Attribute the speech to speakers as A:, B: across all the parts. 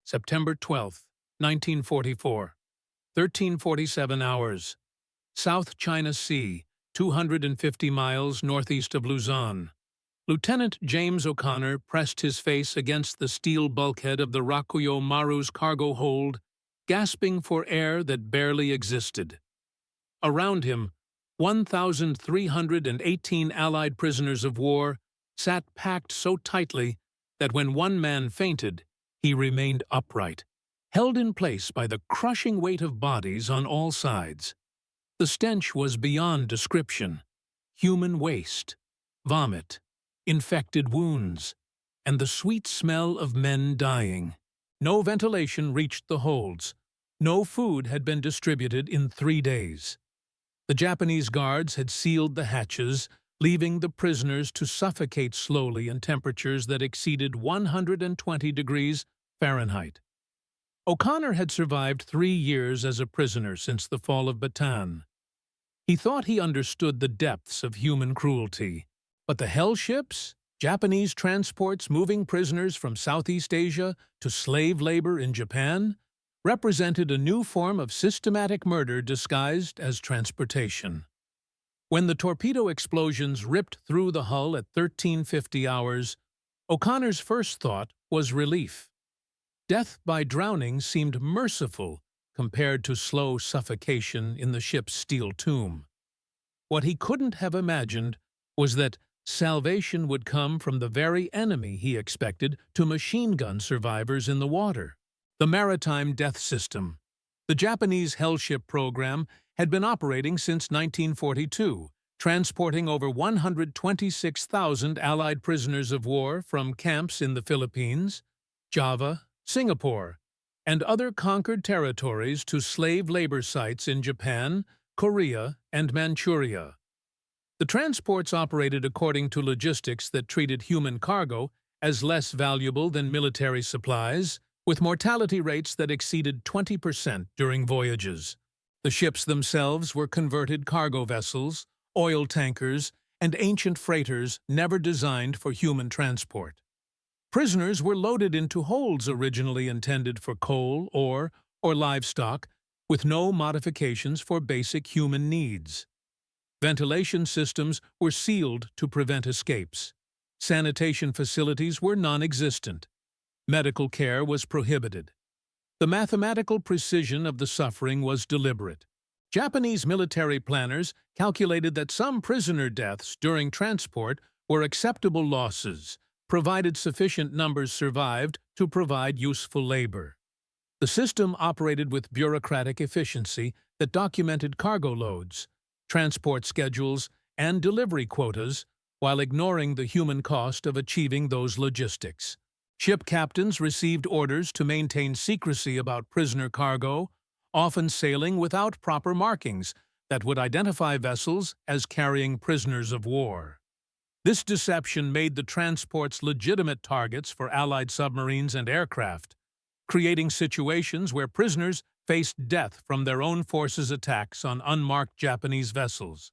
A: September 12, 1944. 13:47 hours. South China Sea, 250 miles northeast of Luzon. Lieutenant James O'Connor pressed his face against the steel bulkhead of the Rakuyo Maru's cargo hold, gasping for air that barely existed. Around him, 1,318 Allied prisoners of war sat packed so tightly that when one man fainted, he remained upright, held in place by the crushing weight of bodies on all sides. The stench was beyond description: human waste, vomit, infected wounds, and the sweet smell of men dying. No ventilation reached the holds. No food had been distributed in 3 days. The Japanese guards had sealed the hatches, leaving the prisoners to suffocate slowly in temperatures that exceeded 120 degrees Fahrenheit. O'Connor had survived 3 years as a prisoner since the fall of Bataan. He thought he understood the depths of human cruelty. But the hell ships, Japanese transports moving prisoners from Southeast Asia to slave labor in Japan, represented a new form of systematic murder disguised as transportation. When the torpedo explosions ripped through the hull at 13:50 hours, O'Connor's first thought was relief. Death by drowning seemed merciful compared to slow suffocation in the ship's steel tomb. What he couldn't have imagined was that salvation would come from the very enemy he expected to machine gun survivors in the water: the maritime death system. The Japanese hellship program had been operating since 1942, transporting over 126,000 Allied prisoners of war from camps in the Philippines, Java, Singapore, and other conquered territories to slave labor sites in Japan, Korea, and Manchuria. The transports operated according to logistics that treated human cargo as less valuable than military supplies, with mortality rates that exceeded 20% during voyages. The ships themselves were converted cargo vessels, oil tankers, and ancient freighters never designed for human transport. Prisoners were loaded into holds originally intended for coal, ore, or livestock, with no modifications for basic human needs. Ventilation systems were sealed to prevent escapes. Sanitation facilities were non-existent. Medical care was prohibited. The mathematical precision of the suffering was deliberate. Japanese military planners calculated that some prisoner deaths during transport were acceptable losses, provided sufficient numbers survived to provide useful labor. The system operated with bureaucratic efficiency that documented cargo loads, transport schedules, and delivery quotas, while ignoring the human cost of achieving those logistics. Ship captains received orders to maintain secrecy about prisoner cargo, often sailing without proper markings that would identify vessels as carrying prisoners of war. This deception made the transports legitimate targets for Allied submarines and aircraft, creating situations where prisoners faced death from their own forces' attacks on unmarked Japanese vessels.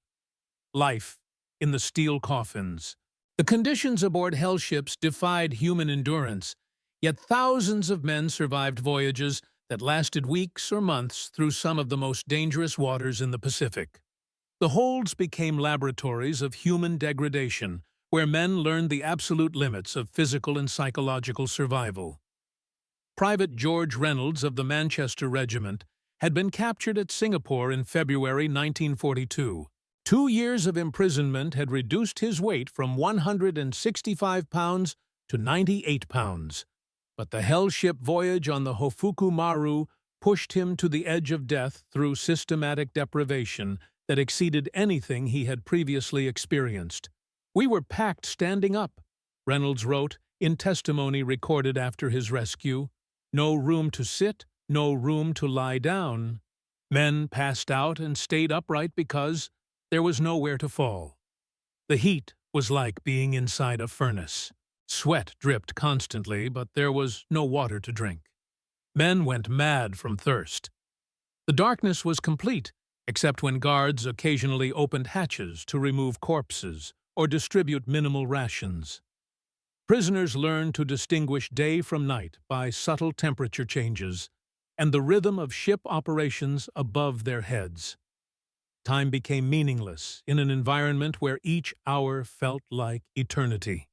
A: Life in the steel coffins. The conditions aboard hellships defied human endurance, yet thousands of men survived voyages that lasted weeks or months through some of the most dangerous waters in the Pacific. The holds became laboratories of human degradation, where men learned the absolute limits of physical and psychological survival. Private George Reynolds of the Manchester Regiment had been captured at Singapore in February 1942. 2 years of imprisonment had reduced his weight from 165 pounds to 98 pounds, but the hellship voyage on the Rakuyo Maru pushed him to the edge of death through systematic deprivation that exceeded anything he had previously experienced. "We were packed standing up," Reynolds wrote in testimony recorded after his rescue. "No room to sit, no room to lie down. Men passed out and stayed upright because there was nowhere to fall. The heat was like being inside a furnace. Sweat dripped constantly, but there was no water to drink. Men went mad from thirst. The darkness was complete, except when guards occasionally opened hatches to remove corpses or distribute minimal rations. Prisoners learned to distinguish day from night by subtle temperature changes and the rhythm of ship operations above their heads. Time became meaningless in an environment where each hour felt like eternity.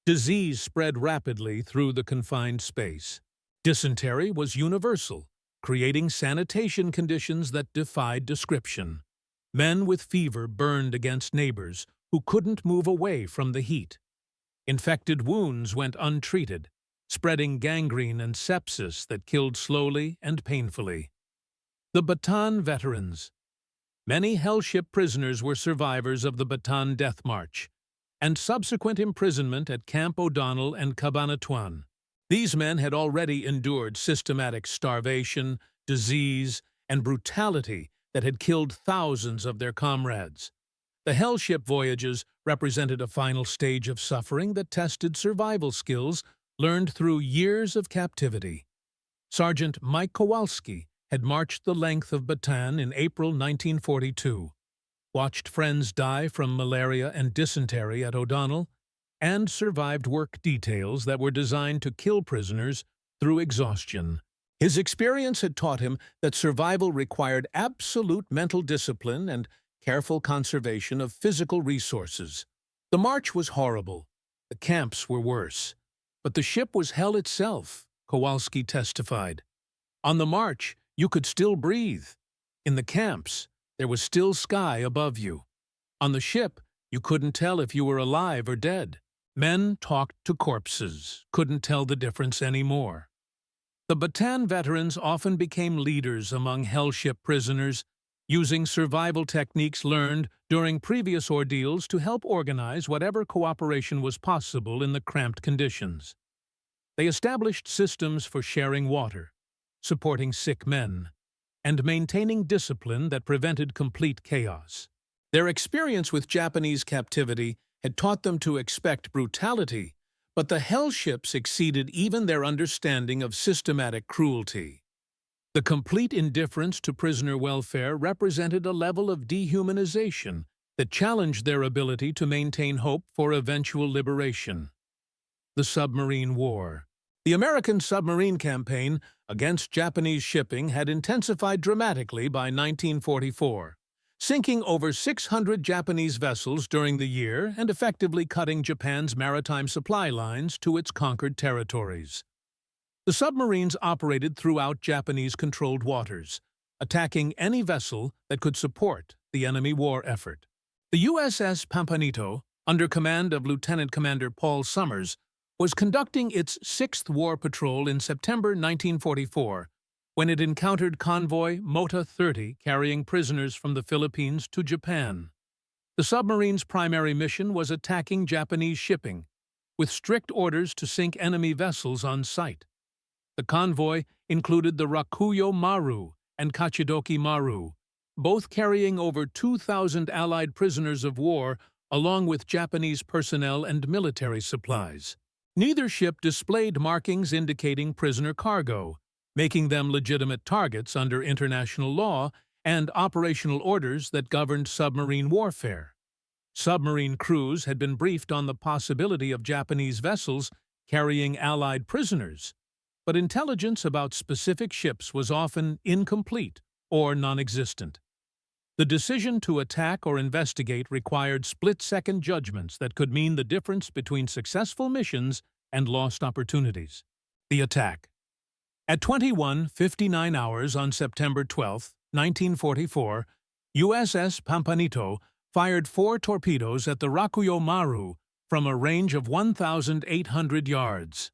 A: Disease spread rapidly through the confined space. Dysentery was universal, creating sanitation conditions that defied description. Men with fever burned against neighbors who couldn't move away from the heat. Infected wounds went untreated, spreading gangrene and sepsis that killed slowly and painfully. The Bataan veterans. Many hellship prisoners were survivors of the Bataan Death March and subsequent imprisonment at Camp O'Donnell and Cabanatuan. These men had already endured systematic starvation, disease, and brutality that had killed thousands of their comrades. The hellship voyages represented a final stage of suffering that tested survival skills learned through years of captivity. Sergeant Mike Kowalski had marched the length of Bataan in April 1942, watched friends die from malaria and dysentery at O'Donnell, and survived work details that were designed to kill prisoners through exhaustion. His experience had taught him that survival required absolute mental discipline and careful conservation of physical resources. The march was horrible. The camps were worse. But the ship was hell itself, Kowalski testified. On the march, you could still breathe. In the camps, there was still sky above you. On the ship, you couldn't tell if you were alive or dead. Men talked to corpses, couldn't tell the difference anymore. The Bataan veterans often became leaders among hellship prisoners, using survival techniques learned during previous ordeals to help organize whatever cooperation was possible in the cramped conditions. They established systems for sharing water, supporting sick men, and maintaining discipline that prevented complete chaos. Their experience with Japanese captivity had taught them to expect brutality, but the hellships exceeded even their understanding of systematic cruelty. The complete indifference to prisoner welfare represented a level of dehumanization that challenged their ability to maintain hope for eventual liberation. The submarine war. The American submarine campaign against Japanese shipping had intensified dramatically by 1944, sinking over 600 Japanese vessels during the year and effectively cutting Japan's maritime supply lines to its conquered territories. The submarines operated throughout Japanese-controlled waters, attacking any vessel that could support the enemy war effort. The USS Pampanito, under command of Lieutenant Commander Paul Summers, was conducting its sixth war patrol in September 1944 when it encountered convoy Mota 30 carrying prisoners from the Philippines to Japan. The submarine's primary mission was attacking Japanese shipping, with strict orders to sink enemy vessels on sight. The convoy included the Rakuyo Maru and Kachidoki Maru, both carrying over 2,000 Allied prisoners of war along with Japanese personnel and military supplies. Neither ship displayed markings indicating prisoner cargo, making them legitimate targets under international law and operational orders that governed submarine warfare. Submarine crews had been briefed on the possibility of Japanese vessels carrying Allied prisoners, but intelligence about specific ships was often incomplete or non-existent. The decision to attack or investigate required split-second judgments that could mean the difference between successful missions and lost opportunities. The attack. At 21:59 hours on September 12, 1944, USS Pampanito fired 4 torpedoes at the Rakuyo Maru from a range of 1,800 yards.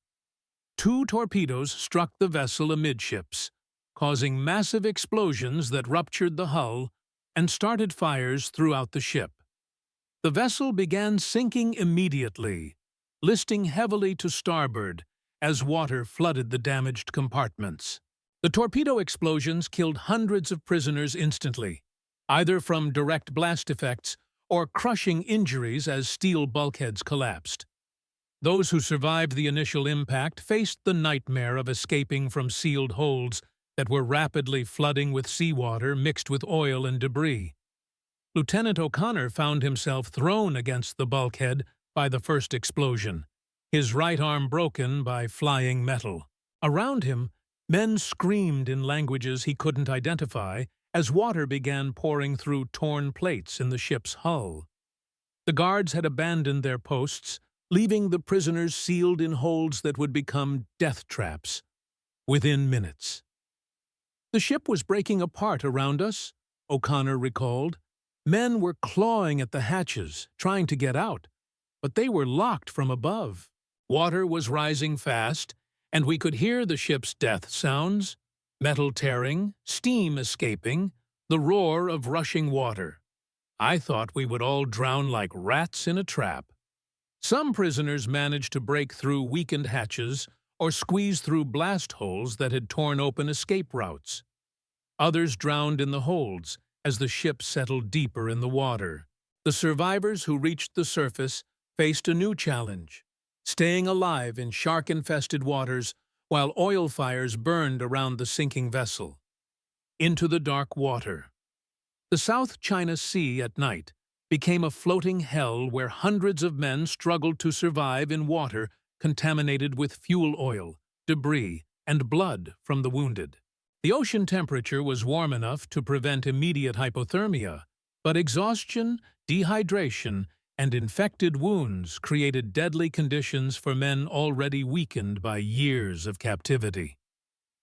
A: 2 torpedoes struck the vessel amidships, causing massive explosions that ruptured the hull and started fires throughout the ship. The vessel began sinking immediately, listing heavily to starboard as water flooded the damaged compartments. The torpedo explosions killed hundreds of prisoners instantly, either from direct blast effects or crushing injuries as steel bulkheads collapsed. Those who survived the initial impact faced the nightmare of escaping from sealed holds that were rapidly flooding with seawater mixed with oil and debris. Lieutenant O'Connor found himself thrown against the bulkhead by the first explosion, his right arm broken by flying metal. Around him, men screamed in languages he couldn't identify as water began pouring through torn plates in the ship's hull. The guards had abandoned their posts, leaving the prisoners sealed in holds that would become death traps within minutes. The ship was breaking apart around us, O'Connor recalled. Men were clawing at the hatches, trying to get out, but they were locked from above. Water was rising fast, and we could hear the ship's death sounds: metal tearing, steam escaping, the roar of rushing water. I thought we would all drown like rats in a trap. Some prisoners managed to break through weakened hatches or squeeze through blast holes that had torn open escape routes. Others drowned in the holds as the ship settled deeper in the water. The survivors who reached the surface faced a new challenge: staying alive in shark-infested waters while oil fires burned around the sinking vessel. Into the dark water. The South China Sea at night became a floating hell where hundreds of men struggled to survive in water contaminated with fuel oil, debris, and blood from the wounded. The ocean temperature was warm enough to prevent immediate hypothermia, but exhaustion, dehydration, and infected wounds created deadly conditions for men already weakened by years of captivity.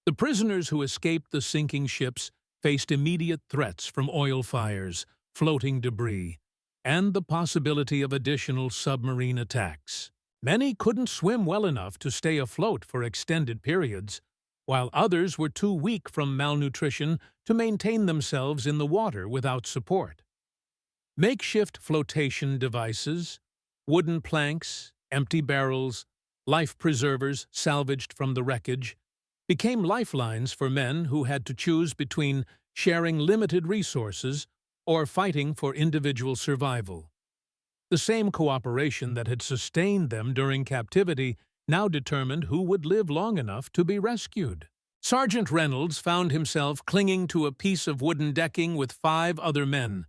A: The prisoners who escaped the sinking ships faced immediate threats from oil fires, floating debris, and the possibility of additional submarine attacks. Many couldn't swim well enough to stay afloat for extended periods, while others were too weak from malnutrition to maintain themselves in the water without support. Makeshift flotation devices, wooden planks, empty barrels, life preservers salvaged from the wreckage, became lifelines for men who had to choose between sharing limited resources or fighting for individual survival. The same cooperation that had sustained them during captivity now determined who would live long enough to be rescued. Sergeant Reynolds found himself clinging to a piece of wooden decking with 5 other men,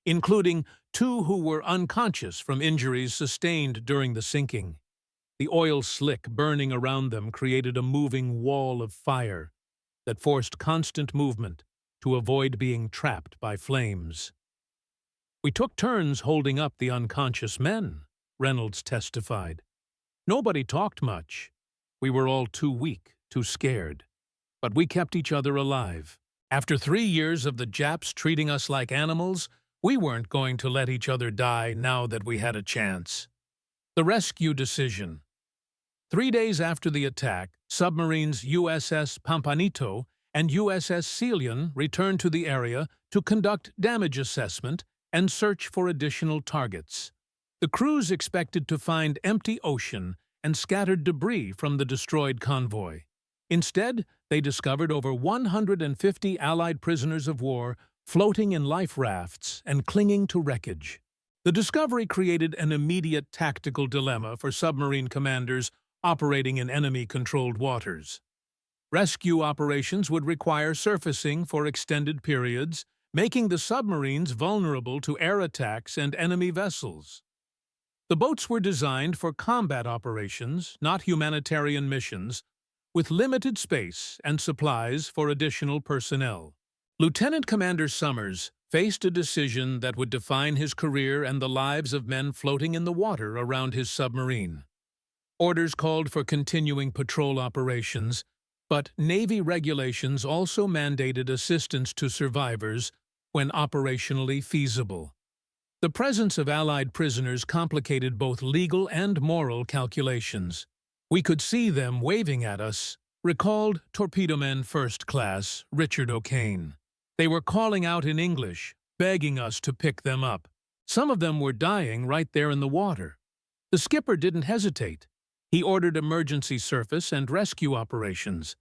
A: including 2 who were unconscious from injuries sustained during the sinking. The oil slick burning around them created a moving wall of fire that forced constant movement to avoid being trapped by flames. "We took turns holding up the unconscious men," Reynolds testified. "Nobody talked much. We were all too weak, too scared. But we kept each other alive. After 3 years of the Japs treating us like animals, we weren't going to let each other die now that we had a chance." The rescue decision. 3 days after the attack, submarines USS Pampanito and USS Celian returned to the area to conduct damage assessment and search for additional targets. The crews expected to find empty ocean and scattered debris from the destroyed convoy. Instead, they discovered over 150 Allied prisoners of war floating in life rafts and clinging to wreckage. The discovery created an immediate tactical dilemma for submarine commanders operating in enemy-controlled waters. Rescue operations would require surfacing for extended periods, making the submarines vulnerable to air attacks and enemy vessels. The boats were designed for combat operations, not humanitarian missions, with limited space and supplies for additional personnel. Lieutenant Commander Summers faced a decision that would define his career and the lives of men floating in the water around his submarine. Orders called for continuing patrol operations, but Navy regulations also mandated assistance to survivors when operationally feasible. The presence of Allied prisoners complicated both legal and moral calculations. "We could see them waving at us," recalled Torpedoman First Class Richard O'Kane. "They were calling out in English, begging us to pick them up. Some of them were dying right there in the water." The skipper didn't hesitate. He ordered emergency surface and rescue operations.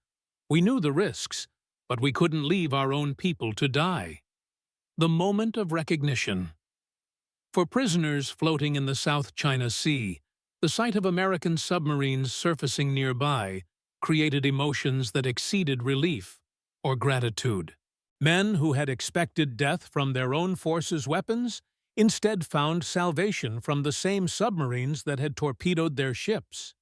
A: "We knew the risks, but we couldn't leave our own people to die." The moment of recognition. For prisoners floating in the South China Sea, the sight of American submarines surfacing nearby created emotions that exceeded relief or gratitude. Men who had expected death from their own force's weapons instead found salvation from the same submarines that had torpedoed their ships.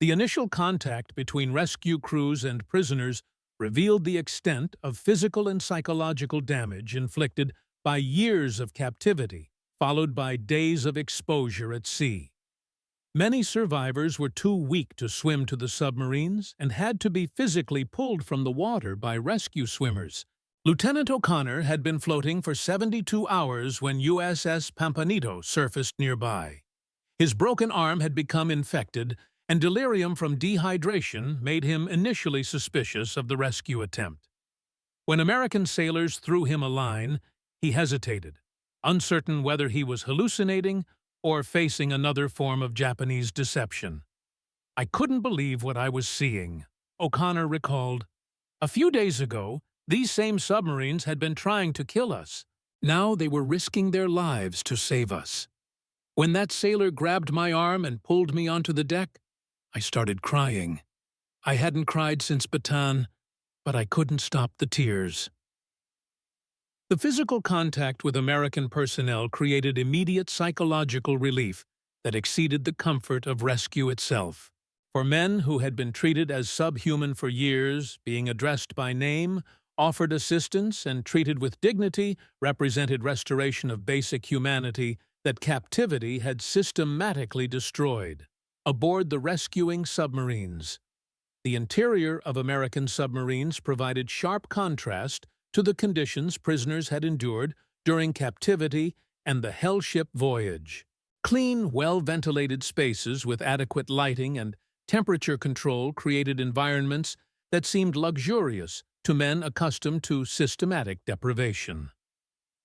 A: The initial contact between rescue crews and prisoners revealed the extent of physical and psychological damage inflicted by years of captivity, followed by days of exposure at sea. Many survivors were too weak to swim to the submarines and had to be physically pulled from the water by rescue swimmers. Lieutenant O'Connor had been floating for 72 hours when USS Pampanito surfaced nearby. His broken arm had become infected, and delirium from dehydration made him initially suspicious of the rescue attempt. When American sailors threw him a line, he hesitated, uncertain whether he was hallucinating or facing another form of Japanese deception. "I couldn't believe what I was seeing," O'Connor recalled. "A few days ago, these same submarines had been trying to kill us. Now they were risking their lives to save us. When that sailor grabbed my arm and pulled me onto the deck, I started crying. I hadn't cried since Bataan, but I couldn't stop the tears." The physical contact with American personnel created immediate psychological relief that exceeded the comfort of rescue itself. For men who had been treated as subhuman for years, being addressed by name, offered assistance, and treated with dignity represented restoration of basic humanity that captivity had systematically destroyed. Aboard the rescuing submarines, the interior of American submarines provided sharp contrast to the conditions prisoners had endured during captivity and the hellship voyage. Clean, well-ventilated spaces with adequate lighting and temperature control created environments that seemed luxurious to men accustomed to systematic deprivation.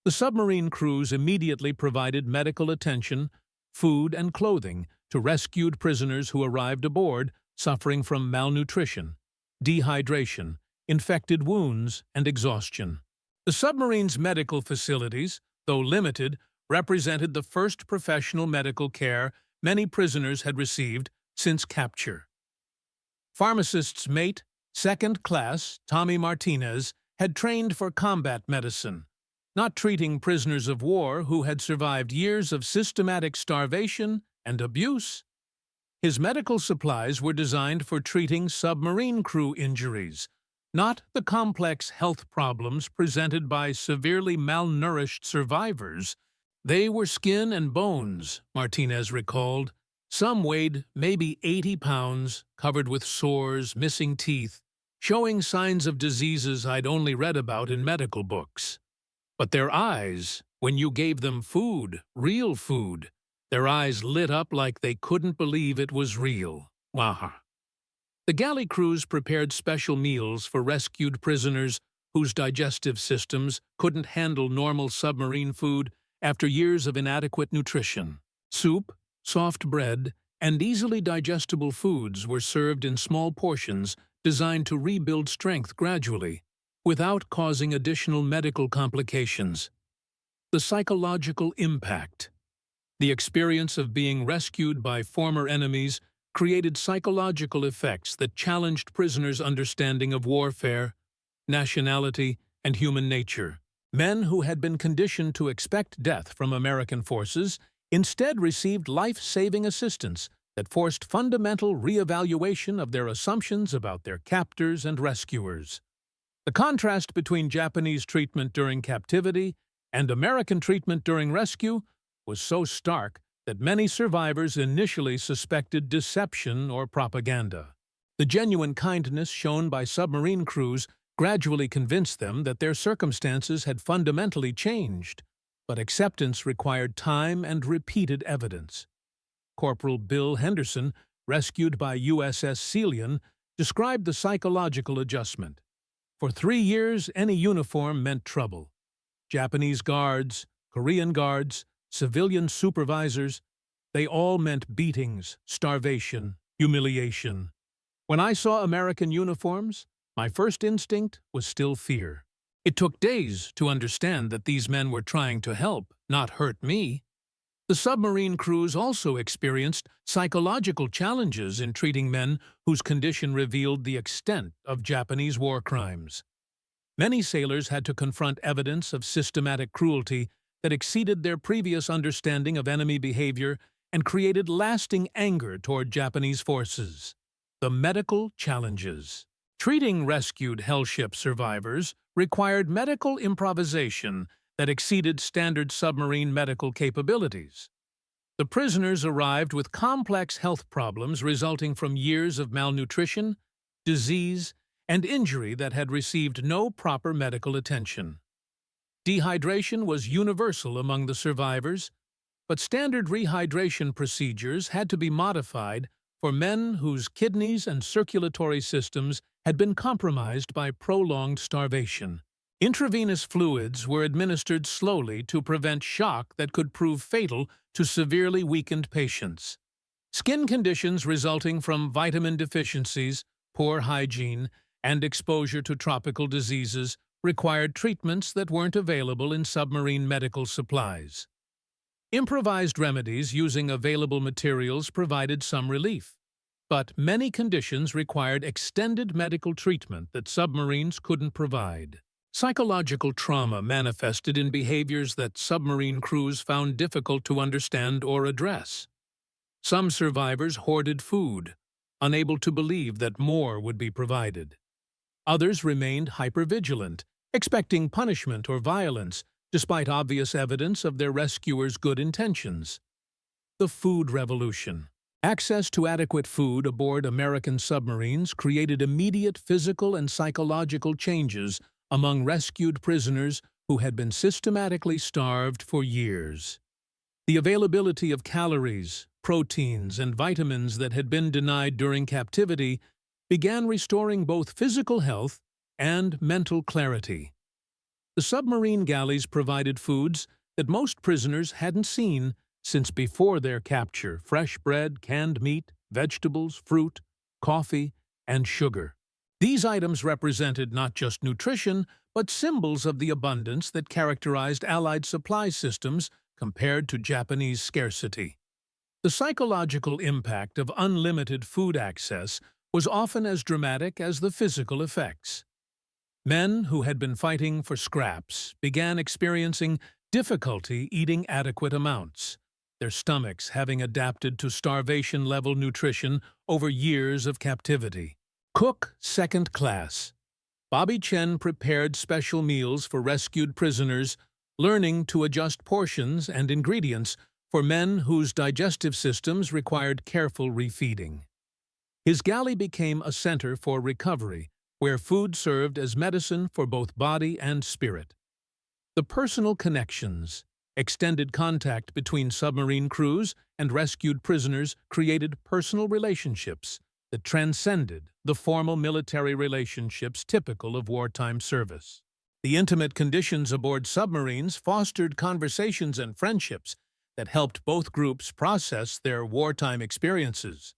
A: The submarine crews immediately provided medical attention, food, and clothing to rescued prisoners who arrived aboard suffering from malnutrition, dehydration, infected wounds, and exhaustion. The submarine's medical facilities, though limited, represented the first professional medical care many prisoners had received since capture. Pharmacist's mate, second class Tommy Martinez, had trained for combat medicine, not treating prisoners of war who had survived years of systematic starvation and abuse. His medical supplies were designed for treating submarine crew injuries, not the complex health problems presented by severely malnourished survivors. They were skin and bones, Martinez recalled. Some weighed maybe 80 pounds, covered with sores, missing teeth, showing signs of diseases I'd only read about in medical books. But their eyes, when you gave them food, real food, their eyes lit up like they couldn't believe it was real. Waha. The galley crews prepared special meals for rescued prisoners whose digestive systems couldn't handle normal submarine food after years of inadequate nutrition. Soup, soft bread, and easily digestible foods were served in small portions designed to rebuild strength gradually, without causing additional medical complications. The psychological impact. The experience of being rescued by former enemies created psychological effects that challenged prisoners' understanding of warfare, nationality, and human nature. Men who had been conditioned to expect death from American forces instead received life-saving assistance that forced fundamental reevaluation of their assumptions about their captors and rescuers. The contrast between Japanese treatment during captivity and American treatment during rescue was so stark that many survivors initially suspected deception or propaganda. The genuine kindness shown by submarine crews gradually convinced them that their circumstances had fundamentally changed, but acceptance required time and repeated evidence. Corporal Bill Henderson, rescued by USS Celian, described the psychological adjustment. For 3 years, any uniform meant trouble. Japanese guards, Korean guards, civilian supervisors, they all meant beatings, starvation, humiliation. When I saw American uniforms, my first instinct was still fear. It took days to understand that these men were trying to help, not hurt me. The submarine crews also experienced psychological challenges in treating men whose condition revealed the extent of Japanese war crimes. Many sailors had to confront evidence of systematic cruelty that exceeded their previous understanding of enemy behavior and created lasting anger toward Japanese forces. The medical challenges. Treating rescued hellship survivors required medical improvisation that exceeded standard submarine medical capabilities. The prisoners arrived with complex health problems resulting from years of malnutrition, disease, and injury that had received no proper medical attention. Dehydration was universal among the survivors, but standard rehydration procedures had to be modified for men whose kidneys and circulatory systems had been compromised by prolonged starvation. Intravenous fluids were administered slowly to prevent shock that could prove fatal to severely weakened patients. Skin conditions resulting from vitamin deficiencies, poor hygiene, and exposure to tropical diseases required treatments that weren't available in submarine medical supplies. Improvised remedies using available materials provided some relief, but many conditions required extended medical treatment that submarines couldn't provide. Psychological trauma manifested in behaviors that submarine crews found difficult to understand or address. Some survivors hoarded food, unable to believe that more would be provided. Others remained hypervigilant, expecting punishment or violence, despite obvious evidence of their rescuers' good intentions. The food revolution. Access to adequate food aboard American submarines created immediate physical and psychological changes among rescued prisoners who had been systematically starved for years. The availability of calories, proteins, and vitamins that had been denied during captivity began restoring both physical health and mental clarity. The submarine galleys provided foods that most prisoners hadn't seen since before their capture: fresh bread, canned meat, vegetables, fruit, coffee, and sugar. These items represented not just nutrition, but symbols of the abundance that characterized Allied supply systems compared to Japanese scarcity. The psychological impact of unlimited food access was often as dramatic as the physical effects. Men who had been fighting for scraps began experiencing difficulty eating adequate amounts, their stomachs having adapted to starvation-level nutrition over years of captivity. Cook second class. Bobby Chen prepared special meals for rescued prisoners, learning to adjust portions and ingredients for men whose digestive systems required careful refeeding. His galley became a center for recovery, where food served as medicine for both body and spirit. The personal connections. Extended contact between submarine crews and rescued prisoners created personal relationships that transcended the formal military relationships typical of wartime service. The intimate conditions aboard submarines fostered conversations and friendships that helped both groups process their wartime experiences.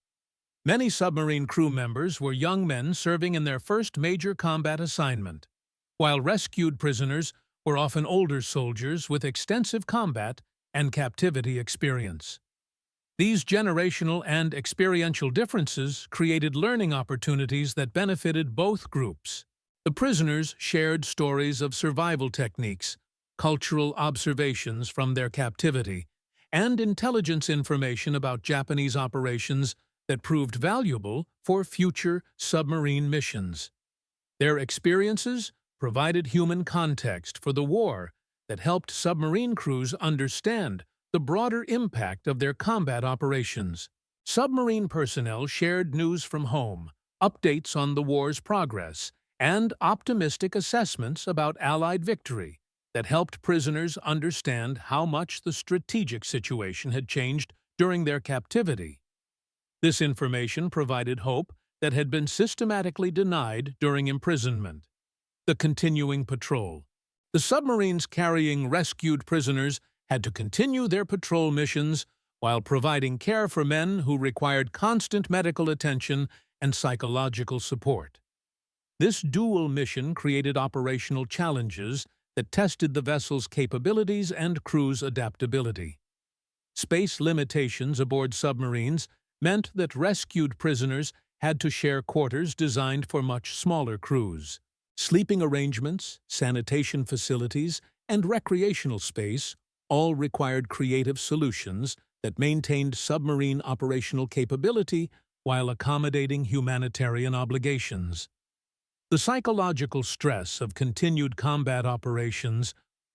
A: Many submarine crew members were young men serving in their first major combat assignment, while rescued prisoners were often older soldiers with extensive combat and captivity experience. These generational and experiential differences created learning opportunities that benefited both groups. The prisoners shared stories of survival techniques, cultural observations from their captivity, and intelligence information about Japanese operations that proved valuable for future submarine missions. Their experiences provided human context for the war that helped submarine crews understand the broader impact of their combat operations. Submarine personnel shared news from home, updates on the war's progress, and optimistic assessments about Allied victory that helped prisoners understand how much the strategic situation had changed during their captivity. This information provided hope that had been systematically denied during imprisonment. The continuing patrol. The submarines carrying rescued prisoners had to continue their patrol missions while providing care for men who required constant medical attention and psychological support. This dual mission created operational challenges that tested the vessel's capabilities and crew's adaptability. Space limitations aboard submarines meant that rescued prisoners had to share quarters designed for much smaller crews. Sleeping arrangements, sanitation facilities, and recreational space all required creative solutions that maintained submarine operational capability while accommodating humanitarian obligations. The psychological stress of continued combat operations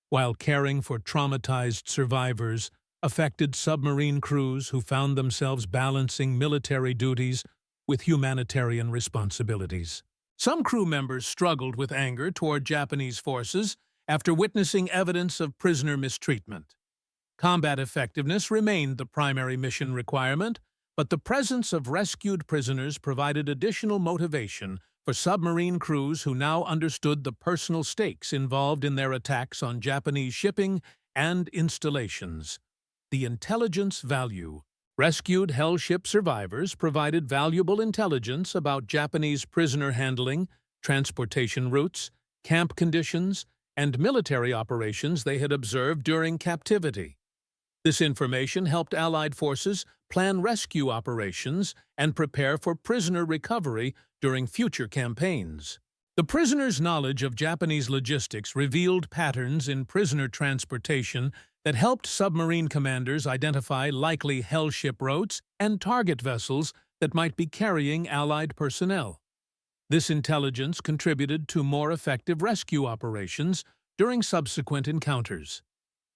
A: while caring for traumatized survivors affected submarine crews who found themselves balancing military duties with humanitarian responsibilities. Some crew members struggled with anger toward Japanese forces after witnessing evidence of prisoner mistreatment. Combat effectiveness remained the primary mission requirement, but the presence of rescued prisoners provided additional motivation for submarine crews who now understood the personal stakes involved in their attacks on Japanese shipping and installations. The intelligence value. Rescued Hell ship survivors provided valuable intelligence about Japanese prisoner handling, transportation routes, camp conditions, and military operations they had observed during captivity. This information helped Allied forces plan rescue operations and prepare for prisoner recovery during future campaigns. The prisoners' knowledge of Japanese logistics revealed patterns in prisoner transportation that helped submarine commanders identify likely Hell ship routes and target vessels that might be carrying Allied personnel. This intelligence contributed to more effective rescue operations during subsequent encounters.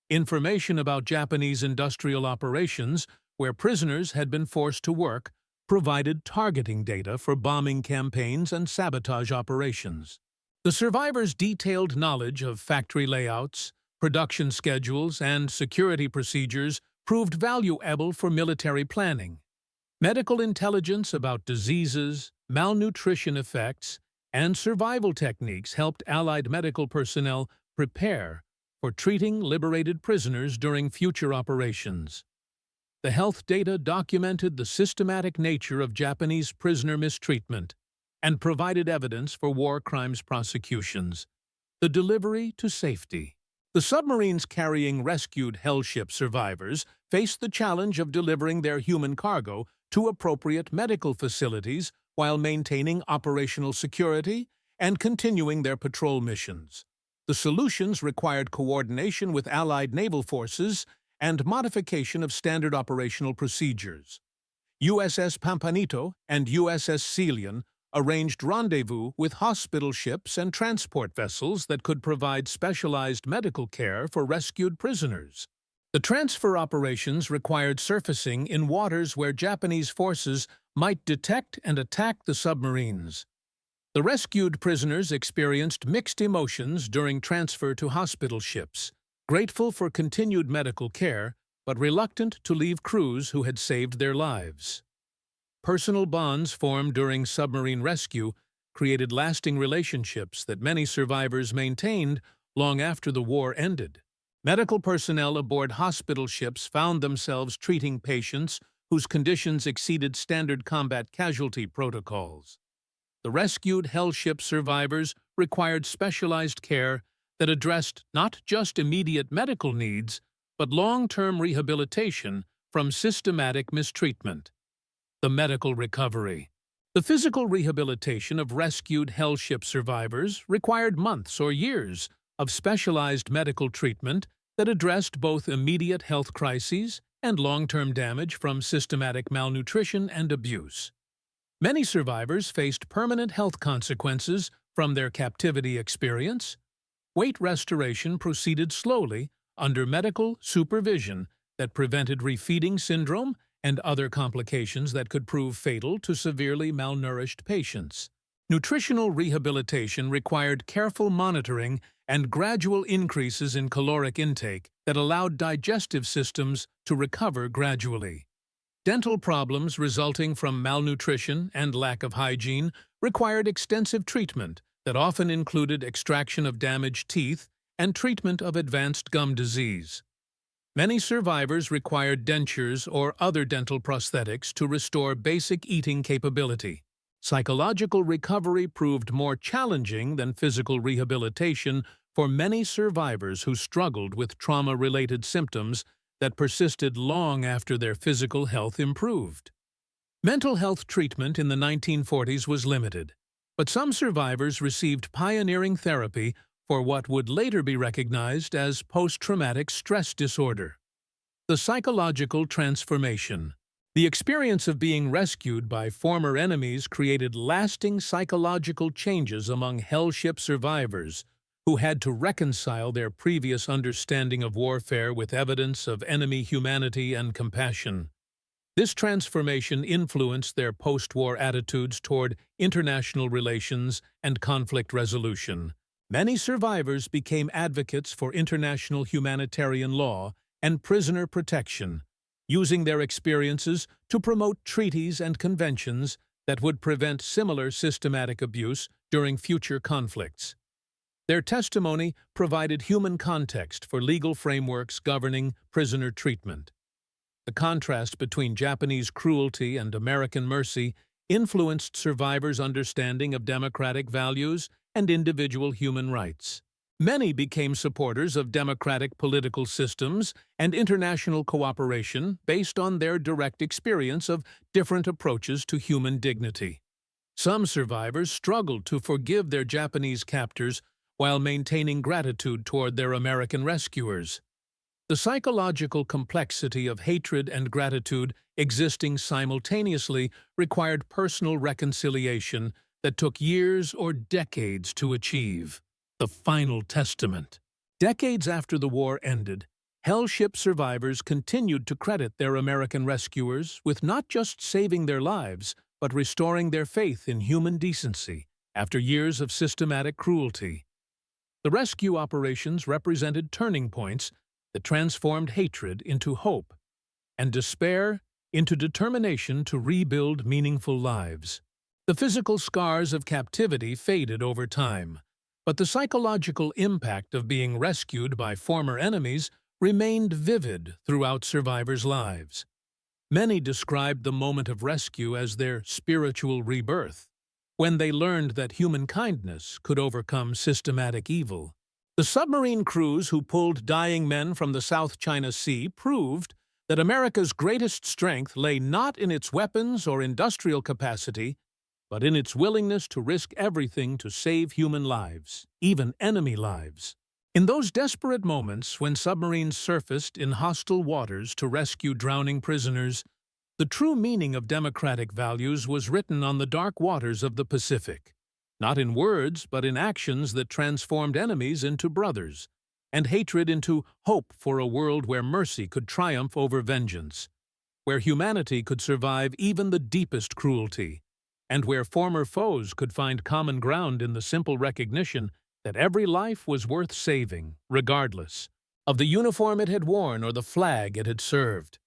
A: Information about Japanese industrial operations, where prisoners had been forced to work, provided targeting data for bombing campaigns and sabotage operations. The survivors' detailed knowledge of factory layouts, production schedules, and security procedures proved valuable for military planning. Medical intelligence about diseases, malnutrition effects, and survival techniques helped Allied medical personnel prepare for treating liberated prisoners during future operations. The health data documented the systematic nature of Japanese prisoner mistreatment and provided evidence for war crimes prosecutions. The delivery to safety. The submarines carrying rescued Hell ship survivors faced the challenge of delivering their human cargo to appropriate medical facilities while maintaining operational security and continuing their patrol missions. The solutions required coordination with Allied naval forces and modification of standard operational procedures. USS Pampanito and USS Celian arranged rendezvous with hospital ships and transport vessels that could provide specialized medical care for rescued prisoners. The transfer operations required surfacing in waters where Japanese forces might detect and attack the submarines. The rescued prisoners experienced mixed emotions during transfer to hospital ships, grateful for continued medical care, but reluctant to leave crews who had saved their lives. Personal bonds formed during submarine rescue created lasting relationships that many survivors maintained long after the war ended. Medical personnel aboard hospital ships found themselves treating patients whose conditions exceeded standard combat casualty protocols. The rescued Hell ship survivors required specialized care that addressed not just immediate medical needs, but long-term rehabilitation from systematic mistreatment. The medical recovery. The physical rehabilitation of rescued Hell ship survivors required months or years of specialized medical treatment that addressed both immediate health crises and long-term damage from systematic malnutrition and abuse. Many survivors faced permanent health consequences from their captivity experience. Weight restoration proceeded slowly under medical supervision that prevented refeeding syndrome and other complications that could prove fatal to severely malnourished patients. Nutritional rehabilitation required careful monitoring and gradual increases in caloric intake that allowed digestive systems to recover gradually. Dental problems resulting from malnutrition and lack of hygiene required extensive treatment that often included extraction of damaged teeth and treatment of advanced gum disease. Many survivors required dentures or other dental prosthetics to restore basic eating capability. Psychological recovery proved more challenging than physical rehabilitation for many survivors who struggled with trauma-related symptoms that persisted long after their physical health improved. Mental health treatment in the 1940s was limited, but some survivors received pioneering therapy for what would later be recognized as post-traumatic stress disorder. The psychological transformation. The experience of being rescued by former enemies created lasting psychological changes among hellship survivors who had to reconcile their previous understanding of warfare with evidence of enemy humanity and compassion. This transformation influenced their post-war attitudes toward international relations and conflict resolution. Many survivors became advocates for international humanitarian law and prisoner protection, using their experiences to promote treaties and conventions that would prevent similar systematic abuse during future conflicts. Their testimony provided human context for legal frameworks governing prisoner treatment. The contrast between Japanese cruelty and American mercy influenced survivors' understanding of democratic values and individual human rights. Many became supporters of democratic political systems and international cooperation based on their direct experience of different approaches to human dignity. Some survivors struggled to forgive their Japanese captors while maintaining gratitude toward their American rescuers. The psychological complexity of hatred and gratitude existing simultaneously required personal reconciliation that took years or decades to achieve. The final testament. Decades after the war ended, hellship survivors continued to credit their American rescuers with not just saving their lives, but restoring their faith in human decency after years of systematic cruelty. The rescue operations represented turning points that transformed hatred into hope and despair into determination to rebuild meaningful lives. The physical scars of captivity faded over time, but the psychological impact of being rescued by former enemies remained vivid throughout survivors' lives. Many described the moment of rescue as their spiritual rebirth, when they learned that human kindness could overcome systematic evil. The submarine crews who pulled dying men from the South China Sea proved that America's greatest strength lay not in its weapons or industrial capacity, but in its willingness to risk everything to save human lives, even enemy lives. In those desperate moments when submarines surfaced in hostile waters to rescue drowning prisoners, the true meaning of democratic values was written on the dark waters of the Pacific, not in words but in actions that transformed enemies into brothers, and hatred into hope for a world where mercy could triumph over vengeance, where humanity could survive even the deepest cruelty, and where former foes could find common ground in the simple recognition that every life was worth saving, regardless of the uniform it had worn or the flag it had served.